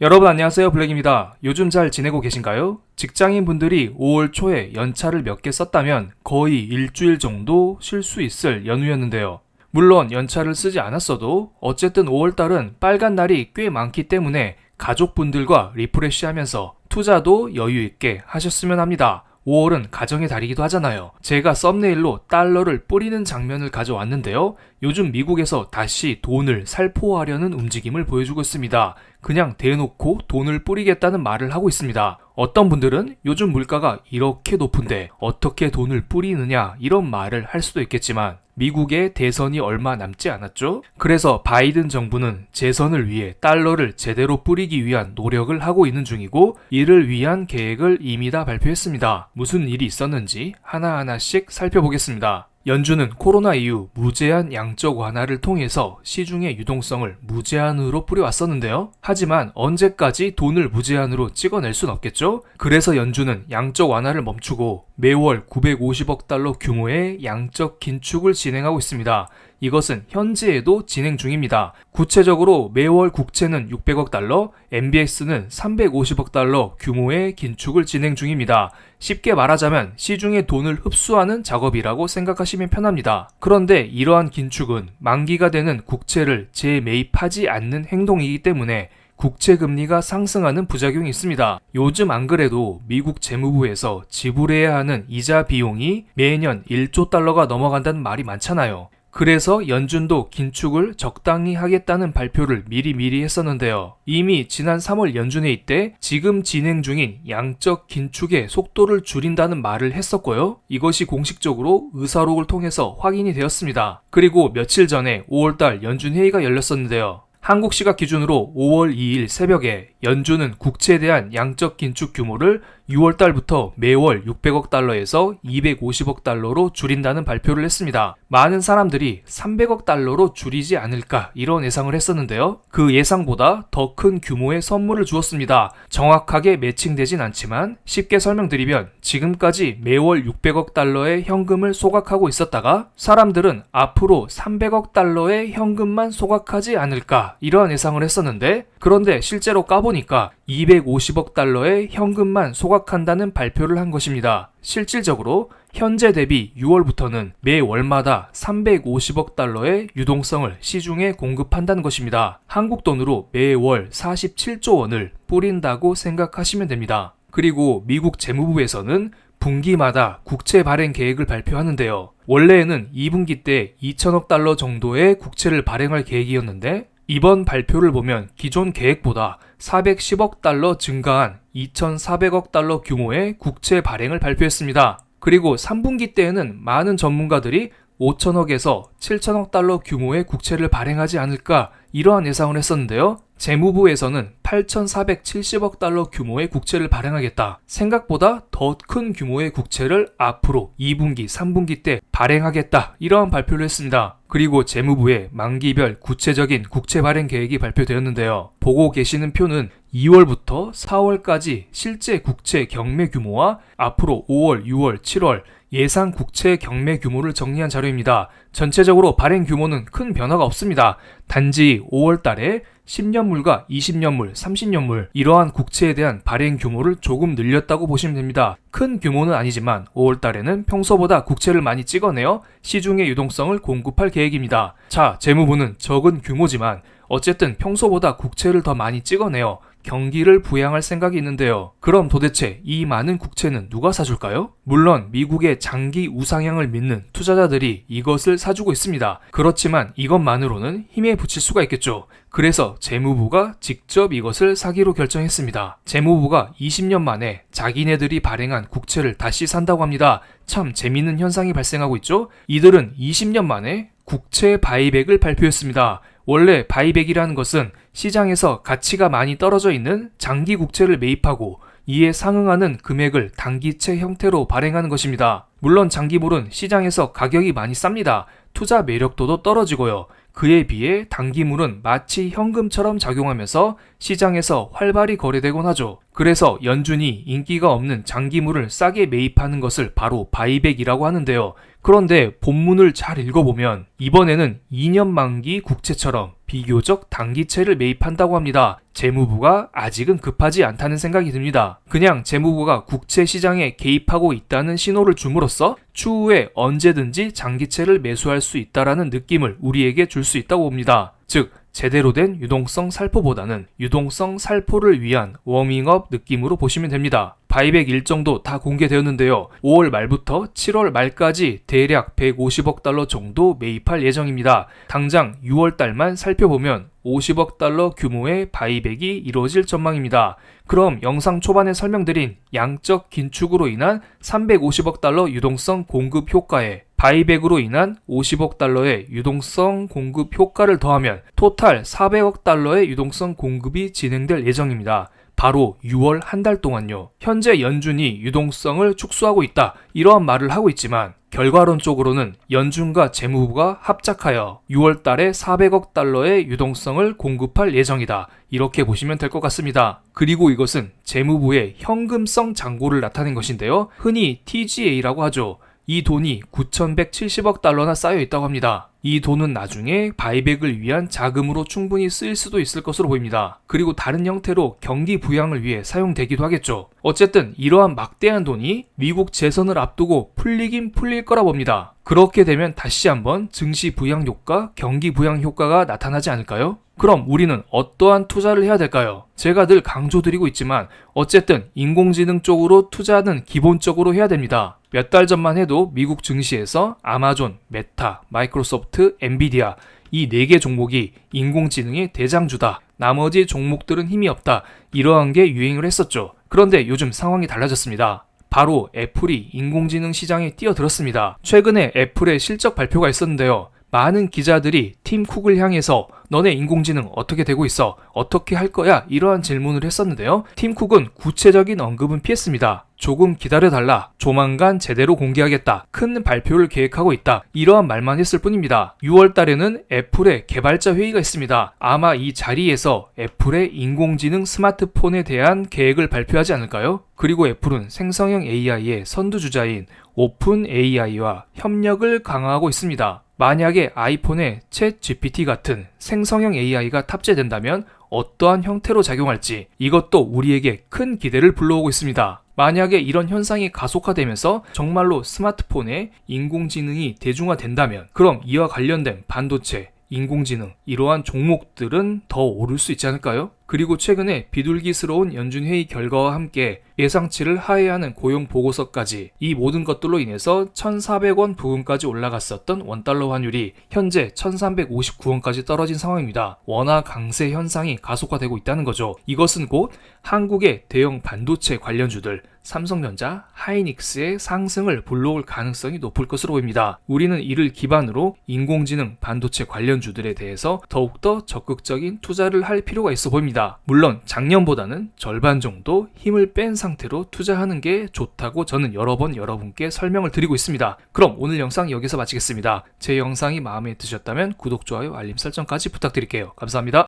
여러분 안녕하세요, 블랙입니다. 요즘 잘 지내고 계신가요? 직장인분들이 5월 초에 연차를 몇 개 썼다면 거의 일주일 정도 쉴 수 있을 연휴였는데요. 물론 연차를 쓰지 않았어도 어쨌든 5월달은 빨간 날이 꽤 많기 때문에 가족분들과 리프레시하면서 투자도 여유 있게 하셨으면 합니다. 5월은 가정의 달이기도 하잖아요. 제가 썸네일로 달러를 뿌리는 장면을 가져왔는데요. 요즘 미국에서 다시 돈을 살포하려는 움직임을 보여주고 있습니다. 그냥 대놓고 돈을 뿌리겠다는 말을 하고 있습니다. 어떤 분들은 요즘 물가가 이렇게 높은데 어떻게 돈을 뿌리느냐 이런 말을 할 수도 있겠지만 미국의 대선이 얼마 남지 않았죠? 그래서 바이든 정부는 재선을 위해 달러를 제대로 뿌리기 위한 노력을 하고 있는 중이고 이를 위한 계획을 이미 다 발표했습니다. 무슨 일이 있었는지 하나하나씩 살펴보겠습니다. 연준은 코로나 이후 무제한 양적 완화를 통해서 시중의 유동성을 무제한으로 뿌려왔었는데요. 하지만 언제까지 돈을 무제한으로 찍어낼 순 없겠죠? 그래서 연준은 양적 완화를 멈추고 매월 950억 달러 규모의 양적 긴축을 진행하고 있습니다. 이것은 현재에도 진행 중입니다. 구체적으로 매월 국채는 600억 달러, MBS는 350억 달러 규모의 긴축을 진행 중입니다. 쉽게 말하자면 시중의 돈을 흡수하는 작업이라고 생각하시면 편합니다. 그런데 이러한 긴축은 만기가 되는 국채를 재매입하지 않는 행동이기 때문에 국채 금리가 상승하는 부작용이 있습니다. 요즘 안 그래도 미국 재무부에서 지불해야 하는 이자 비용이 매년 1조 달러가 넘어간다는 말이 많잖아요. 그래서 연준도 긴축을 적당히 하겠다는 발표를 미리 했었는데요. 이미 지난 3월 연준회의 때 지금 진행 중인 양적 긴축의 속도를 줄인다는 말을 했었고요. 이것이 공식적으로 의사록을 통해서 확인이 되었습니다. 그리고 며칠 전에 5월달 연준회의가 열렸었는데요. 한국 시각 기준으로 5월 2일 새벽에 연준은 국채에 대한 양적 긴축 규모를 6월 달부터 매월 600억 달러에서 250억 달러로 줄인다는 발표를 했습니다. 많은 사람들이 300억 달러로 줄이지 않을까 이런 예상을 했었는데요. 그 예상보다 더 큰 규모의 선물을 주었습니다. 정확하게 매칭되진 않지만 쉽게 설명드리면 지금까지 매월 600억 달러의 현금을 소각하고 있었다가 사람들은 앞으로 300억 달러의 현금만 소각하지 않을까 이러한 예상을 했었는데 그런데 실제로 까보니까 250억 달러의 현금만 소각한다는 발표를 한 것입니다. 실질적으로 현재 대비 6월부터는 매월마다 350억 달러의 유동성을 시중에 공급한다는 것입니다. 한국 돈으로 매월 47조 원을 뿌린다고 생각하시면 됩니다. 그리고 미국 재무부에서는 분기마다 국채 발행 계획을 발표하는데요. 원래는 2분기 때 2천억 달러 정도의 국채를 발행할 계획이었는데 이번 발표를 보면 기존 계획보다 410억 달러 증가한 2,400억 달러 규모의 국채 발행을 발표했습니다. 그리고 3분기 때에는 많은 전문가들이 5천억에서 7천억 달러 규모의 국채를 발행하지 않을까 이러한 예상을 했었는데요. 재무부에서는 8,470억 달러 규모의 국채를 발행하겠다. 생각보다 더 큰 규모의 국채를 앞으로 2분기, 3분기 때 발행하겠다. 이러한 발표를 했습니다. 그리고 재무부의 만기별 구체적인 국채 발행 계획이 발표되었는데요. 보고 계시는 표는 2월부터 4월까지 실제 국채 경매 규모와 앞으로 5월, 6월, 7월 예상 국채 경매 규모를 정리한 자료입니다. 전체적으로 발행 규모는 큰 변화가 없습니다. 단지 5월 달에 10년물과 20년물, 30년물 이러한 국채에 대한 발행 규모를 조금 늘렸다고 보시면 됩니다. 큰 규모는 아니지만 5월 달에는 평소보다 국채를 많이 찍어내어 시중의 유동성을 공급할 계획입니다. 자, 재무부는 적은 규모지만 어쨌든 평소보다 국채를 더 많이 찍어내어 경기를 부양할 생각이 있는데요. 그럼 도대체 이 많은 국채는 누가 사줄까요? 물론 미국의 장기 우상향을 믿는 투자자들이 이것을 사주고 있습니다. 그렇지만 이것만으로는 힘에 부칠 수가 있겠죠. 그래서 재무부가 직접 이것을 사기로 결정했습니다. 재무부가 20년 만에 자기네들이 발행한 국채를 다시 산다고 합니다. 참 재밌는 현상이 발생하고 있죠? 이들은 20년 만에 국채 바이백을 발표했습니다. 원래 바이백이라는 것은 시장에서 가치가 많이 떨어져 있는 장기 국채를 매입하고 이에 상응하는 금액을 단기채 형태로 발행하는 것입니다. 물론 장기물은 시장에서 가격이 많이 쌉니다. 투자 매력도도 떨어지고요. 그에 비해 단기물은 마치 현금처럼 작용하면서 시장에서 활발히 거래되곤 하죠. 그래서 연준이 인기가 없는 장기물을 싸게 매입하는 것을 바로 바이백이라고 하는데요. 그런데 본문을 잘 읽어보면 이번에는 2년 만기 국채처럼 비교적 단기채를 매입한다고 합니다. 재무부가 아직은 급하지 않다는 생각이 듭니다. 그냥 재무부가 국채 시장에 개입하고 있다는 신호를 줌으로써 추후에 언제든지 장기채를 매수할 수 있다라는 느낌을 우리에게 줄 수 있다고 봅니다. 즉 제대로 된 유동성 살포보다는 유동성 살포를 위한 워밍업 느낌으로 보시면 됩니다. 바이백 일정도 다 공개되었는데요. 5월 말부터 7월 말까지 대략 150억 달러 정도 매입할 예정입니다. 당장 6월 달만 살펴보면 50억 달러 규모의 바이백이 이루어질 전망입니다. 그럼 영상 초반에 설명드린 양적 긴축으로 인한 350억 달러 유동성 공급 효과에 바이백으로 인한 50억 달러의 유동성 공급 효과를 더하면 토탈 400억 달러의 유동성 공급이 진행될 예정입니다. 바로 6월 한 달 동안요. 현재 연준이 유동성을 축소하고 있다. 이러한 말을 하고 있지만 결과론적으로는 연준과 재무부가 합작하여 6월 달에 400억 달러의 유동성을 공급할 예정이다. 이렇게 보시면 될 것 같습니다. 그리고 이것은 재무부의 현금성 잔고를 나타낸 것인데요. 흔히 TGA라고 하죠. 이 돈이 9,170억 달러나 쌓여 있다고 합니다. 이 돈은 나중에 바이백을 위한 자금으로 충분히 쓰일 수도 있을 것으로 보입니다. 그리고 다른 형태로 경기 부양을 위해 사용되기도 하겠죠. 어쨌든 이러한 막대한 돈이 미국 재선을 앞두고 풀리긴 풀릴 거라 봅니다. 그렇게 되면 다시 한번 증시 부양 효과, 경기 부양 효과가 나타나지 않을까요? 그럼 우리는 어떠한 투자를 해야 될까요? 제가 늘 강조드리고 있지만 어쨌든 인공지능 쪽으로 투자는 기본적으로 해야 됩니다. 몇 달 전만 해도 미국 증시에서 아마존, 메타, 마이크로소프트, 엔비디아 이 4개 종목이 인공지능의 대장주다. 나머지 종목들은 힘이 없다. 이러한 게 유행을 했었죠. 그런데 요즘 상황이 달라졌습니다. 바로 애플이 인공지능 시장에 뛰어들었습니다. 최근에 애플의 실적 발표가 있었는데요. 많은 기자들이 팀 쿡을 향해서 너네 인공지능 어떻게 되고 있어? 어떻게 할 거야? 이러한 질문을 했었는데요. 팀 쿡은 구체적인 언급은 피했습니다. 조금 기다려달라. 조만간 제대로 공개하겠다. 큰 발표를 계획하고 있다. 이러한 말만 했을 뿐입니다. 6월 달에는 애플의 개발자 회의가 있습니다. 아마 이 자리에서 애플의 인공지능 스마트폰에 대한 계획을 발표하지 않을까요? 그리고 애플은 생성형 AI의 선두주자인 오픈 AI와 협력을 강화하고 있습니다. 만약에 아이폰에 챗 GPT 같은 생성형 AI가 탑재된다면 어떠한 형태로 작용할지 이것도 우리에게 큰 기대를 불러오고 있습니다. 만약에 이런 현상이 가속화되면서 정말로 스마트폰에 인공지능이 대중화된다면 그럼 이와 관련된 반도체, 인공지능 이러한 종목들은 더 오를 수 있지 않을까요? 그리고 최근에 비둘기스러운 연준회의 결과와 함께 예상치를 하회하는 고용 보고서까지 이 모든 것들로 인해서 1,400원 부근까지 올라갔었던 원달러 환율이 현재 1,359원까지 떨어진 상황입니다. 원화 강세 현상이 가속화되고 있다는 거죠. 이것은 곧 한국의 대형 반도체 관련주들 삼성전자, 하이닉스의 상승을 불러올 가능성이 높을 것으로 보입니다. 우리는 이를 기반으로 인공지능 반도체 관련주들에 대해서 더욱더 적극적인 투자를 할 필요가 있어 보입니다. 물론 작년보다는 절반 정도 힘을 뺀 상태로 투자하는 게 좋다고 저는 여러 번 여러분께 설명을 드리고 있습니다. 그럼 오늘 영상 여기서 마치겠습니다. 제 영상이 마음에 드셨다면 구독, 좋아요, 알림 설정까지 부탁드릴게요. 감사합니다.